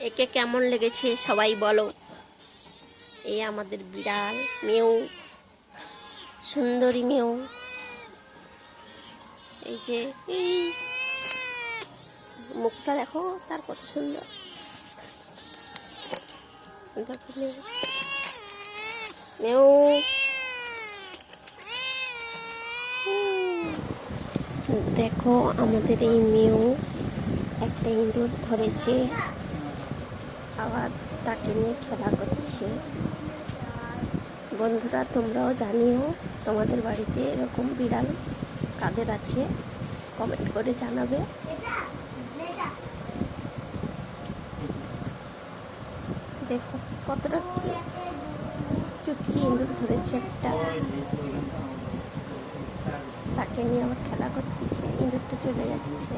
একে কেমন লেগেছে সবাই বলো। এই আমাদের বিড়াল মেউ, সুন্দরী মেউ। এই যে এই মুখটা দেখো তার কত সুন্দর। মেউ দেখো আমাদের এই মেউ একটা ইঁদুর ধরেছে, আবার তাকে নিয়ে খেলা করছে। বন্ধুরা তোমরাও জানিও তোমাদের বাড়িতে এরকম বিড়াল কাদের আছে, কমেন্ট করে জানাবে। দেখো কতটা চুটকি ইঁদুর ধরেছে একটা, তাকে নিয়ে আবার খেলা করতেছে, ইঁদুরটা চলে যাচ্ছে।